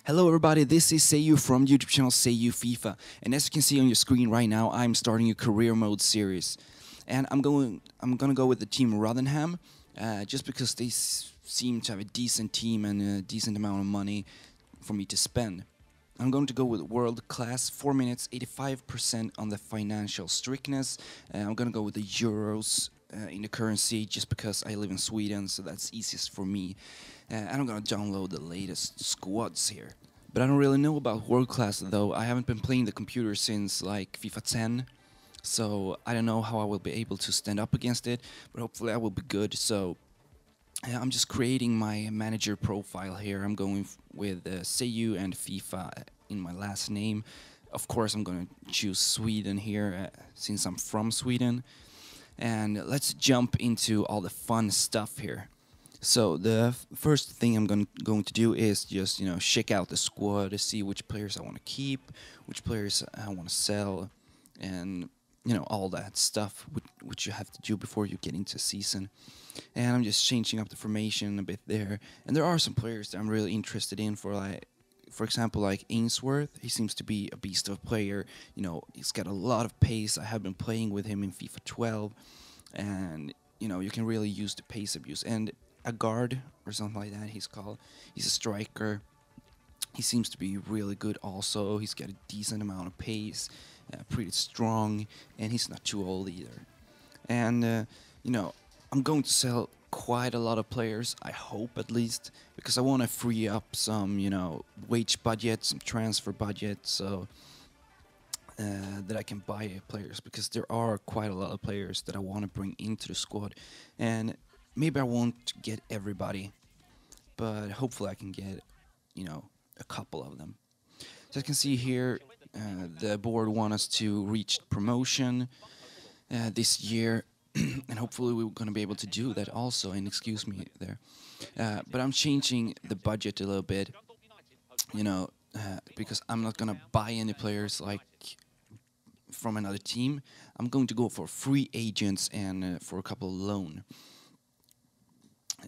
Hello everybody, this is Sayu from the YouTube channel SayouFIFA, and as you can see on your screen right now, I'm starting a career mode series, and I'm gonna go with the team Rotherham, just because they seem to have a decent team and a decent amount of money for me to spend. I'm going to go with world class, 4 minutes, 85% on the financial strictness. I'm gonna go with the euros in the currency just because I live in Sweden, so that's easiest for me. And I'm gonna download the latest squads here. But I don't really know about world class though. I haven't been playing the computer since like FIFA 10, so I don't know how I will be able to stand up against it, but hopefully I will be good. So I'm just creating my manager profile here. I'm going with Sayu and FIFA in my last name. Of course, I'm going to choose Sweden here since I'm from Sweden. And let's jump into all the fun stuff here. So the first thing I'm going to do is just check out the squad to see which players I want to keep, which players I want to sell, and all that stuff which you have to do before you get into season. And I'm just changing up the formation a bit there. And there are some players that I'm really interested in for example, like Ainsworth. He seems to be a beast of a player. He's got a lot of pace. I have been playing with him in FIFA 12, and you can really use the pace abuse. And a guard or something like that he's called. He's a striker. He seems to be really good also. He's got a decent amount of pace, pretty strong, and he's not too old either. And I'm going to sell quite a lot of players, I hope at least, because I want to free up some, wage budget, some transfer budget, so that I can buy players, because there are quite a lot of players that I want to bring into the squad. And maybe I won't get everybody, but hopefully I can get, a couple of them. So as you can see here, the board wants us to reach promotion this year, and hopefully we're going to be able to do that also, and excuse me there. But I'm changing the budget a little bit, because I'm not going to buy any players like from another team. I'm going to go for free agents and for a couple of loan.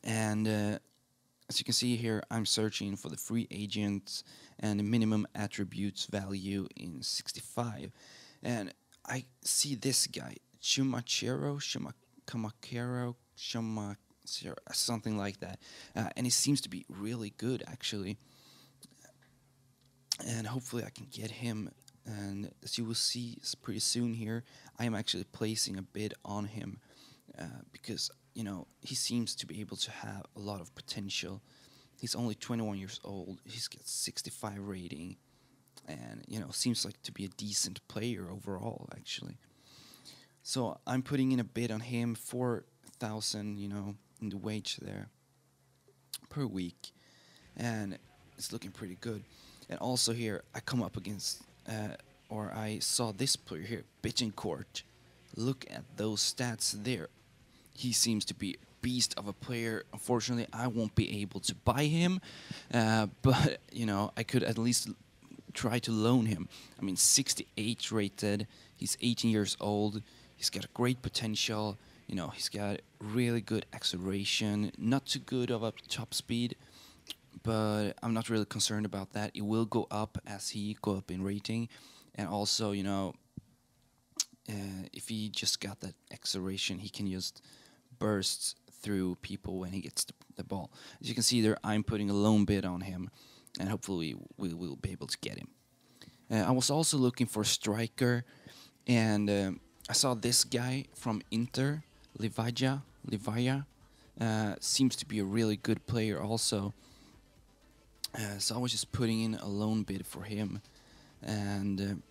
And as you can see here, I'm searching for the free agents and the minimum attributes value in 65. And I see this guy, Chumacero, something like that. And he seems to be really good, actually. And hopefully I can get him. And as you will see pretty soon here, I am actually placing a bid on him because he seems to be able to have a lot of potential. He's only 21 years old. He's got 65 rating, and seems like to be a decent player overall, actually. So I'm putting in a bid on him, 4,000, in the wage there per week, and it's looking pretty good. And also here, I come up against, or I saw this player here, Bittencourt. Look at those stats there. He seems to be a beast of a player. Unfortunately, I won't be able to buy him, but I could at least try to loan him. I mean, 68 rated. He's 18 years old. He's got a great potential. He's got really good acceleration. Not too good of a top speed, but I'm not really concerned about that. It will go up as he go up in rating, and also if he just got that acceleration, he can just burst through people when he gets the ball. As you can see there, I'm putting a loan bid on him, and hopefully we will be able to get him. I was also looking for a striker, and I saw this guy from Inter, Livaya. Seems to be a really good player also. So I was just putting in a loan bid for him, and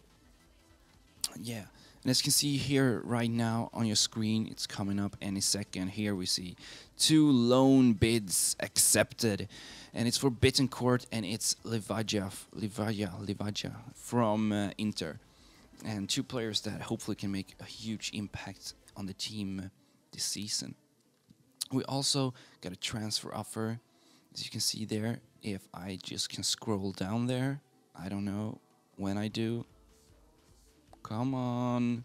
yeah. And as you can see here right now on your screen, it's coming up any second. Here we see 2 loan bids accepted, and it's for Bittencourt and it's Livaya from Inter, and 2 players that hopefully can make a huge impact on the team this season. We also got a transfer offer, as you can see there. If I just can scroll down there, I don't know when I do. Come on.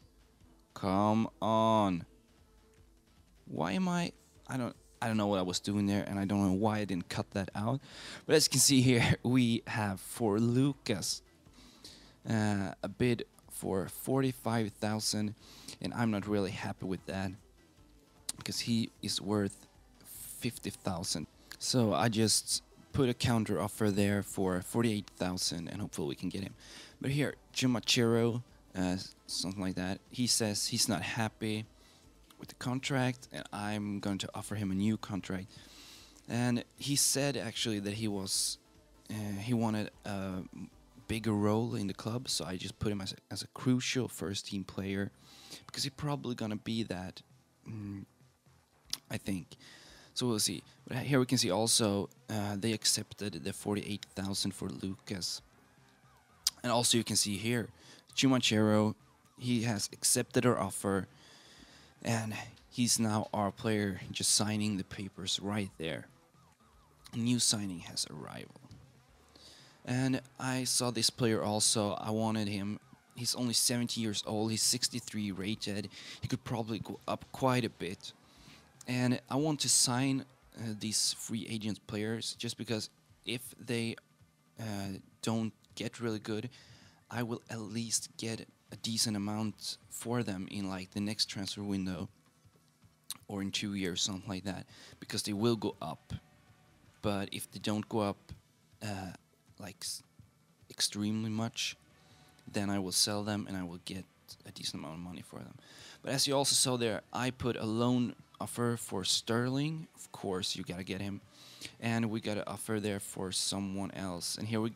Why am I I don't know what I was doing there, and I don't know why I didn't cut that out. But as you can see here, we have for Lucas a bid for 45,000, and I'm not really happy with that because he is worth 50,000. So I just put a counter offer there for 48,000, and hopefully we can get him. But here, Chumachero, something like that. He says he's not happy with the contract, and I'm going to offer him a new contract. And he said actually that he wanted a bigger role in the club, so I just put him as a crucial first team player because he's probably gonna be that, I think. So we'll see. But here we can see also they accepted the 48,000 for Lucas. And also you can see here, Chumachero, he has accepted our offer, and he's now our player, just signing the papers right there. A new signing has arrived. And I saw this player also, I wanted him. He's only 70 years old, he's 63 rated. He could probably go up quite a bit. And I want to sign these free agent players just because if they don't get really good, I will at least get a decent amount for them in like the next transfer window or in 2 years, something like that, because they will go up. But if they don't go up like extremely much, then I will sell them and I will get a decent amount of money for them. But as you also saw there, I put a loan offer for Sterling. Of course, you gotta get him, and we got an offer there for someone else. And here we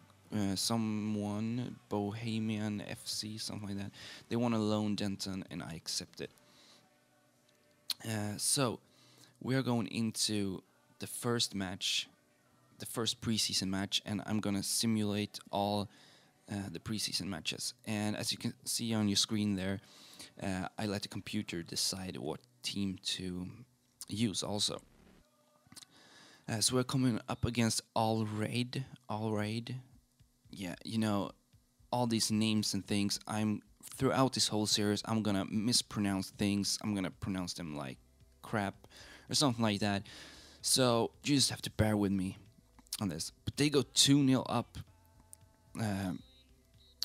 someone, Bohemian FC, something like that. They want to loan Denton, and I accept it. So we are going into the first match, the first preseason match, and I'm gonna simulate all the preseason matches. And as you can see on your screen there, I let the computer decide what team to use also. So we're coming up against All Raid. Yeah, you know, all these names and things, throughout this whole series, I'm gonna mispronounce things. I'm gonna pronounce them like crap or something like that. So you just have to bear with me on this. But they go 2-0 up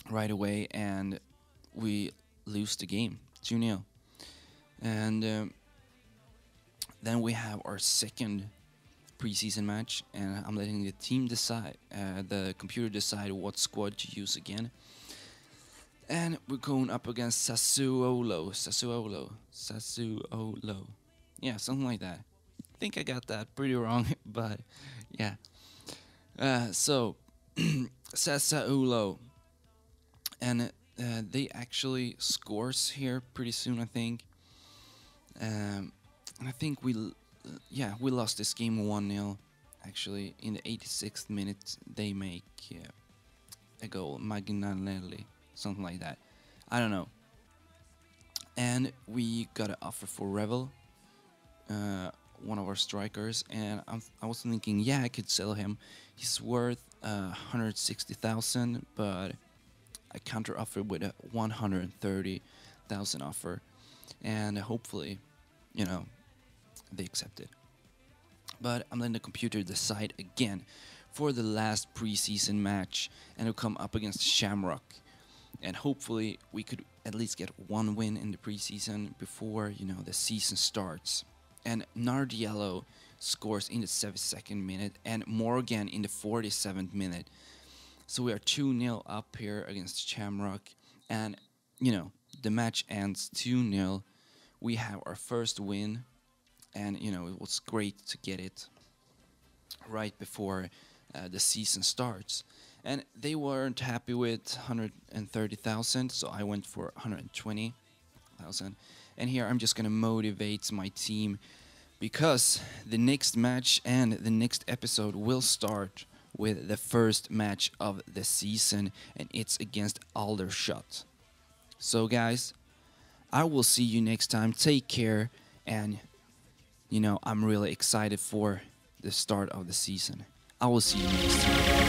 right away, and we lose the game 2-0. And then we have our second preseason match, and I'm letting the team decide, the computer decide what squad to use again. And we're going up against Sassuolo. Yeah, something like that. I think I got that pretty wrong, but yeah. So Sassuolo, and they actually scores here pretty soon, I think. And I think we lost this game 1-0. Actually, in the 86th minute, they make a goal, Magnanelli, something like that. I don't know. And we got an offer for Revel, one of our strikers, and I was thinking, yeah, I could sell him. He's worth 160,000, but I counter offer with a 130,000 offer, and hopefully, you know, they accept it. But I'm letting the computer decide again for the last preseason match, and it'll come up against Shamrock. And hopefully we could at least get one win in the preseason before, you know, the season starts. And Nardiello scores in the 72nd minute and Morgan in the 47th minute. So we are 2-0 up here against Shamrock, and you know, the match ends 2-0. We have our first win, and you know, it was great to get it right before the season starts. And they weren't happy with 130,000, so I went for 120,000. And here I'm just gonna motivate my team, because the next match and the next episode will start with the first match of the season, and it's against Aldershot. So guys, I will see you next time. Take care, and you know, I'm really excited for the start of the season. I will see you next time.